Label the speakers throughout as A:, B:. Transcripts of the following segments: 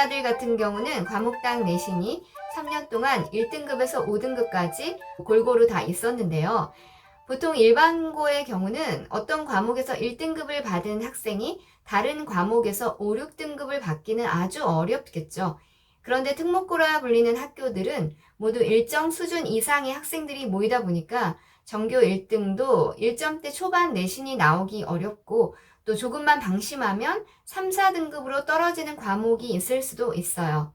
A: 아들 같은 경우는 과목당 내신이 3년 동안 1등급에서 5등급까지 골고루 다 있었는데요. 보통 일반고의 경우는 어떤 과목에서 1등급을 받은 학생이 다른 과목에서 5, 6등급을 받기는 아주 어렵겠죠. 그런데 특목고라 불리는 학교들은 모두 일정 수준 이상의 학생들이 모이다 보니까 전교 1등도 1점대 초반 내신이 나오기 어렵고 또 조금만 방심하면 3, 4등급으로 떨어지는 과목이 있을 수도 있어요.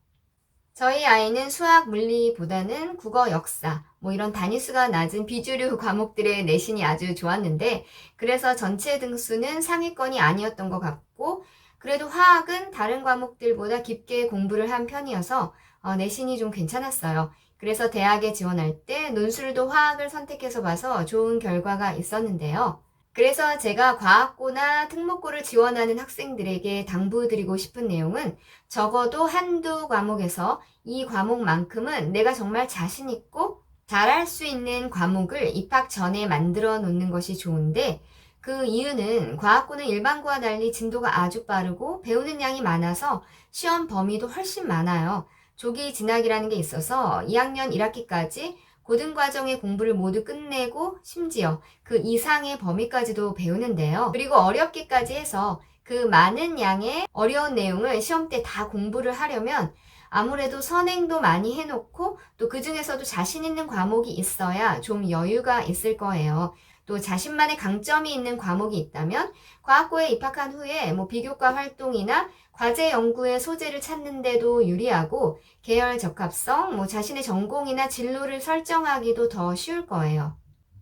A: 저희 아이는 수학, 물리보다는 국어, 역사, 이런 단위수가 낮은 비주류 과목들의 내신이 아주 좋았는데 그래서 전체 등수는 상위권이 아니었던 것 같고 그래도 화학은 다른 과목들보다 깊게 공부를 한 편이어서 내신이 좀 괜찮았어요. 그래서 대학에 지원할 때 논술도 화학을 선택해서 봐서 좋은 결과가 있었는데요. 그래서 제가 과학고나 특목고를 지원하는 학생들에게 당부드리고 싶은 내용은 적어도 한두 과목에서 이 과목만큼은 내가 정말 자신 있고 잘할 수 있는 과목을 입학 전에 만들어 놓는 것이 좋은데 그 이유는 과학고는 일반고와 달리 진도가 아주 빠르고 배우는 양이 많아서 시험 범위도 훨씬 많아요. 조기 진학이라는 게 있어서 2학년 1학기까지 고등과정의 공부를 모두 끝내고 심지어 그 이상의 범위까지도 배우는데요. 그리고 어렵기까지 해서 그 많은 양의 어려운 내용을 시험 때 다 공부를 하려면 아무래도 선행도 많이 해놓고 또 그 중에서도 자신 있는 과목이 있어야 좀 여유가 있을 거예요. 또 자신만의 강점이 있는 과목이 있다면 과학고에 입학한 후에 비교과 활동이나 과제 연구의 소재를 찾는데도 유리하고 계열 적합성, 자신의 전공이나 진로를 설정하기도 더 쉬울 거예요.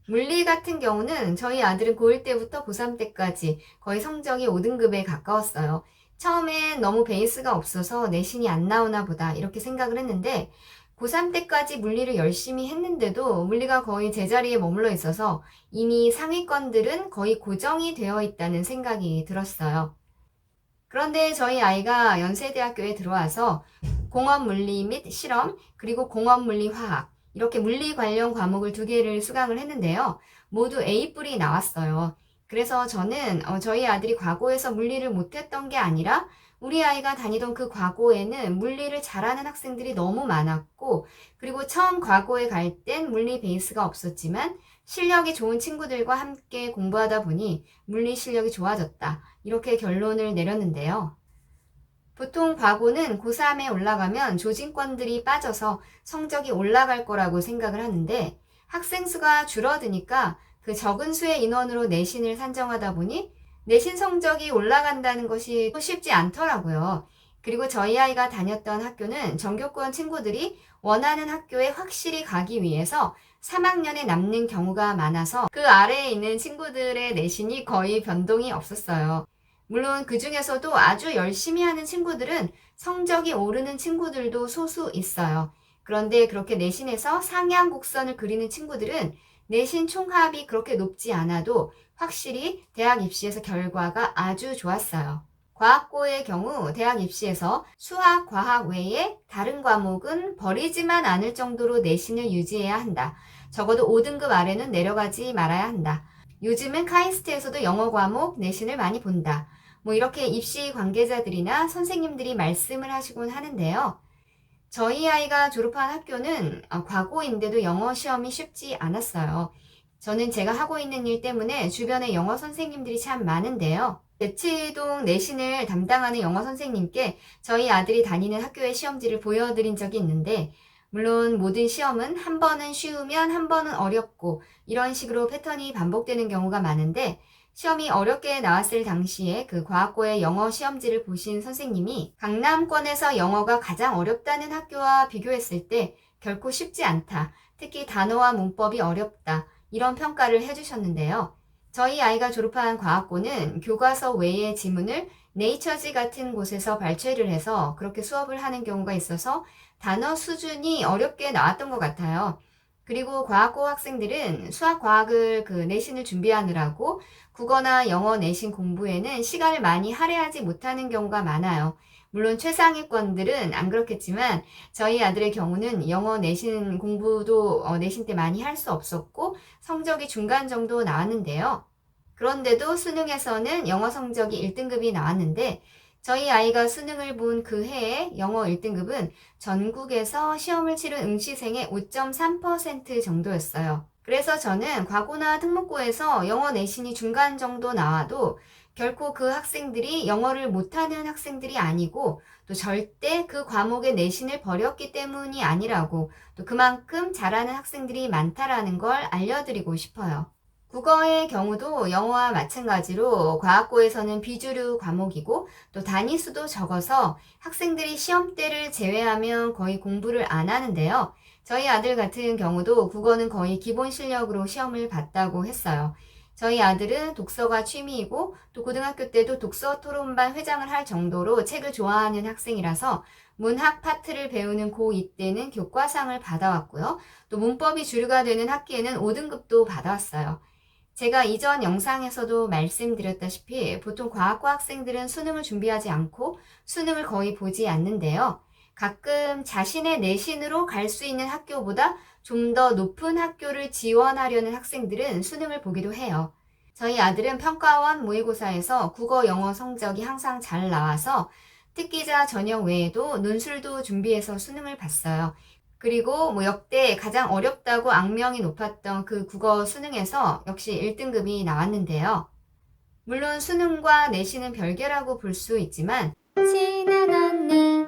A: 물리 같은 경우는 저희 아들은 고1 때부터 고3 때까지 거의 성적이 5등급에 가까웠어요. 처음엔 너무 베이스가 없어서 내신이 안 나오나 보다 이렇게 생각을 했는데 고3 때까지 물리를 열심히 했는데도 물리가 거의 제자리에 머물러 있어서 이미 상위권들은 거의 고정이 되어 있다는 생각이 들었어요. 그런데 저희 아이가 연세대학교에 들어와서 공업물리 및 실험, 그리고 공업물리 화학, 이렇게 물리 관련 과목을 2개를 수강을 했는데요. 모두 A뿔이 나왔어요. 그래서 저는 저희 아들이 과거에서 물리를 못했던 게 아니라 우리 아이가 다니던 그 과거에는 물리를 잘하는 학생들이 너무 많았고 그리고 처음 과거에 갈 땐 물리 베이스가 없었지만 실력이 좋은 친구들과 함께 공부하다 보니 물리 실력이 좋아졌다. 이렇게 결론을 내렸는데요. 보통 과고는 고3에 올라가면 조진권들이 빠져서 성적이 올라갈 거라고 생각을 하는데 학생 수가 줄어드니까 그 적은 수의 인원으로 내신을 산정하다 보니 내신 성적이 올라간다는 것이 쉽지 않더라고요. 그리고 저희 아이가 다녔던 학교는 전교권 친구들이 원하는 학교에 확실히 가기 위해서 3학년에 남는 경우가 많아서 그 아래에 있는 친구들의 내신이 거의 변동이 없었어요. 물론 그 중에서도 아주 열심히 하는 친구들은 성적이 오르는 친구들도 소수 있어요. 그런데 그렇게 내신에서 상향 곡선을 그리는 친구들은 내신 총합이 그렇게 높지 않아도 확실히 대학 입시에서 결과가 아주 좋았어요. 과학고의 경우 대학 입시에서 수학, 과학 외에 다른 과목은 버리지만 않을 정도로 내신을 유지해야 한다. 적어도 5등급 아래는 내려가지 말아야 한다. 요즘은 카이스트에서도 영어 과목 내신을 많이 본다. 이렇게 입시 관계자들이나 선생님들이 말씀을 하시곤 하는데요. 저희 아이가 졸업한 학교는 과고인데도 영어 시험이 쉽지 않았어요. 저는 제가 하고 있는 일 때문에 주변에 영어 선생님들이 참 많은데요. 대치동 내신을 담당하는 영어 선생님께 저희 아들이 다니는 학교의 시험지를 보여드린 적이 있는데 물론 모든 시험은 한 번은 쉬우면 한 번은 어렵고 이런 식으로 패턴이 반복되는 경우가 많은데 시험이 어렵게 나왔을 당시에 그 과학고의 영어 시험지를 보신 선생님이 강남권에서 영어가 가장 어렵다는 학교와 비교했을 때 결코 쉽지 않다. 특히 단어와 문법이 어렵다. 이런 평가를 해주셨는데요. 저희 아이가 졸업한 과학고는 교과서 외의 지문을 네이처지 같은 곳에서 발췌를 해서 그렇게 수업을 하는 경우가 있어서 단어 수준이 어렵게 나왔던 것 같아요. 그리고 과학고 학생들은 수학, 과학을 내신을 준비하느라고 국어나 영어 내신 공부에는 시간을 많이 할애하지 못하는 경우가 많아요. 물론 최상위권들은 안 그렇겠지만 저희 아들의 경우는 영어 내신 공부도 내신 때 많이 할 수 없었고 성적이 중간 정도 나왔는데요. 그런데도 수능에서는 영어 성적이 1등급이 나왔는데 저희 아이가 수능을 본 그 해에 영어 1등급은 전국에서 시험을 치른 응시생의 5.3% 정도였어요. 그래서 저는 과고나 특목고에서 영어 내신이 중간 정도 나와도 결코 그 학생들이 영어를 못하는 학생들이 아니고 또 절대 그 과목의 내신을 버렸기 때문이 아니라고, 또 그만큼 잘하는 학생들이 많다라는 걸 알려드리고 싶어요. 국어의 경우도 영어와 마찬가지로 과학고에서는 비주류 과목이고 또 단위수도 적어서 학생들이 시험때를 제외하면 거의 공부를 안 하는데요. 저희 아들 같은 경우도 국어는 거의 기본 실력으로 시험을 봤다고 했어요. 저희 아들은 독서가 취미이고 또 고등학교 때도 독서 토론반 회장을 할 정도로 책을 좋아하는 학생이라서 문학 파트를 배우는 고2 때는 교과상을 받아왔고요. 또 문법이 주류가 되는 학기에는 5등급도 받아왔어요. 제가 이전 영상에서도 말씀드렸다시피 보통 과학과 학생들은 수능을 준비하지 않고 수능을 거의 보지 않는데요. 가끔 자신의 내신으로 갈 수 있는 학교보다 좀 더 높은 학교를 지원하려는 학생들은 수능을 보기도 해요. 저희 아들은 평가원 모의고사에서 국어, 영어 성적이 항상 잘 나와서 특기자 전형 외에도 논술도 준비해서 수능을 봤어요. 그리고 역대 가장 어렵다고 악명이 높았던 그 국어 수능에서 역시 1등급이 나왔는데요. 물론 수능과 내신은 별개라고 볼 수 있지만 친한 언니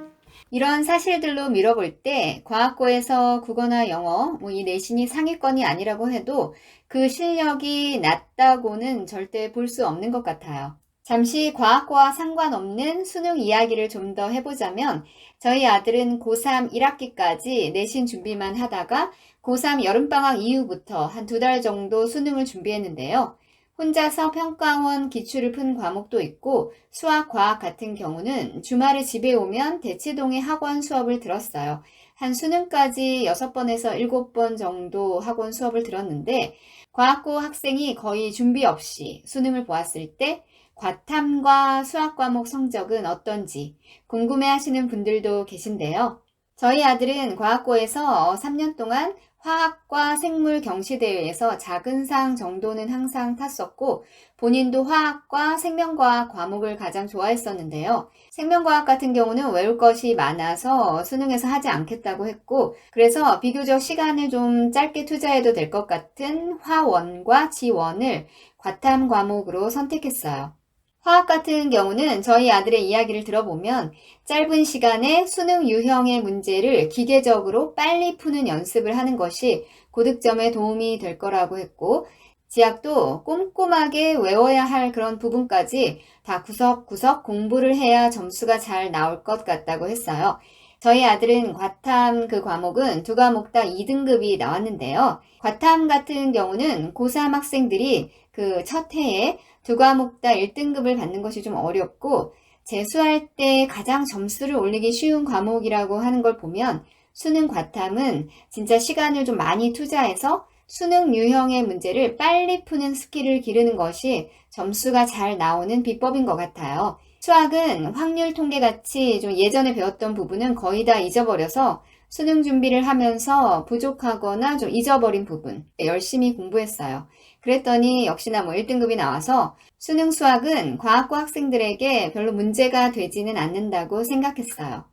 A: 이런 사실들로 미뤄볼 때 과학고에서 국어나 영어 이 내신이 상위권이 아니라고 해도 그 실력이 낮다고는 절대 볼 수 없는 것 같아요. 잠시 과학과 상관없는 수능 이야기를 좀 더 해보자면 저희 아들은 고3 1학기까지 내신 준비만 하다가 고3 여름방학 이후부터 한 2달 정도 수능을 준비했는데요. 혼자서 평가원 기출을 푼 과목도 있고 수학, 과학 같은 경우는 주말에 집에 오면 대치동의 학원 수업을 들었어요. 한 수능까지 6번에서 7번 정도 학원 수업을 들었는데 과학고 학생이 거의 준비 없이 수능을 보았을 때 과탐과 수학 과목 성적은 어떤지 궁금해하시는 분들도 계신데요. 저희 아들은 과학고에서 3년 동안 화학과 생물 경시대회에서 작은 상 정도는 항상 탔었고 본인도 화학과 생명과학 과목을 가장 좋아했었는데요. 생명과학 같은 경우는 외울 것이 많아서 수능에서 하지 않겠다고 했고 그래서 비교적 시간을 좀 짧게 투자해도 될 것 같은 화원과 지원을 과탐 과목으로 선택했어요. 화학 같은 경우는 저희 아들의 이야기를 들어보면 짧은 시간에 수능 유형의 문제를 기계적으로 빨리 푸는 연습을 하는 것이 고득점에 도움이 될 거라고 했고 지학도 꼼꼼하게 외워야 할 그런 부분까지 다 구석구석 공부를 해야 점수가 잘 나올 것 같다고 했어요. 저희 아들은 과탐 그 과목은 2과목 다 2등급이 나왔는데요. 과탐 같은 경우는 고3 학생들이 그 첫 해에 2과목 다 1등급을 받는 것이 좀 어렵고 재수할 때 가장 점수를 올리기 쉬운 과목이라고 하는 걸 보면 수능 과탐은 진짜 시간을 좀 많이 투자해서 수능 유형의 문제를 빨리 푸는 스킬을 기르는 것이 점수가 잘 나오는 비법인 것 같아요. 수학은 확률 통계같이 좀 예전에 배웠던 부분은 거의 다 잊어버려서 수능 준비를 하면서 부족하거나 좀 잊어버린 부분 열심히 공부했어요. 그랬더니 역시나 1등급이 나와서 수능 수학은 과학고 학생들에게 별로 문제가 되지는 않는다고 생각했어요.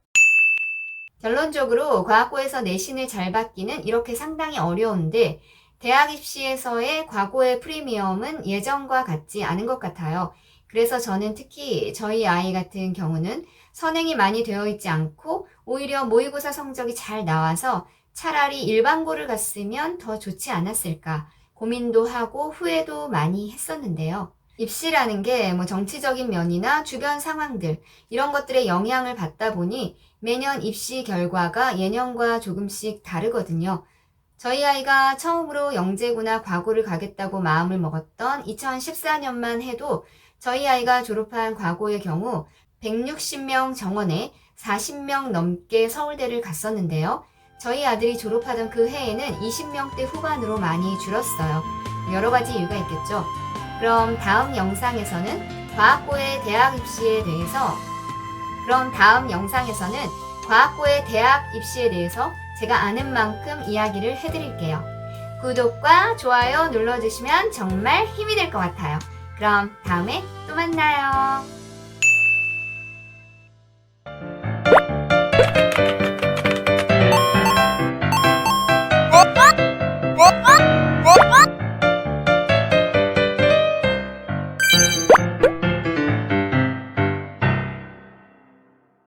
A: 결론적으로 과학고에서 내신을 잘 받기는 이렇게 상당히 어려운데 대학 입시에서의 과고의 프리미엄은 예전과 같지 않은 것 같아요. 그래서 저는 특히 저희 아이 같은 경우는 선행이 많이 되어 있지 않고 오히려 모의고사 성적이 잘 나와서 차라리 일반고를 갔으면 더 좋지 않았을까 고민도 하고 후회도 많이 했었는데요. 입시라는 게 정치적인 면이나 주변 상황들 이런 것들의 영향을 받다 보니 매년 입시 결과가 예년과 조금씩 다르거든요. 저희 아이가 처음으로 영재고나 과고를 가겠다고 마음을 먹었던 2014년만 해도 저희 아이가 졸업한 과고의 경우 160명 정원에 40명 넘게 서울대를 갔었는데요. 저희 아들이 졸업하던 그 해에는 20명대 후반으로 많이 줄었어요. 여러 가지 이유가 있겠죠. 그럼 다음 영상에서는 과학고의 대학 입시에 대해서 제가 아는 만큼 이야기를 해드릴게요. 구독과 좋아요 눌러주시면 정말 힘이 될 것 같아요. 그럼 다음에 또 만나요.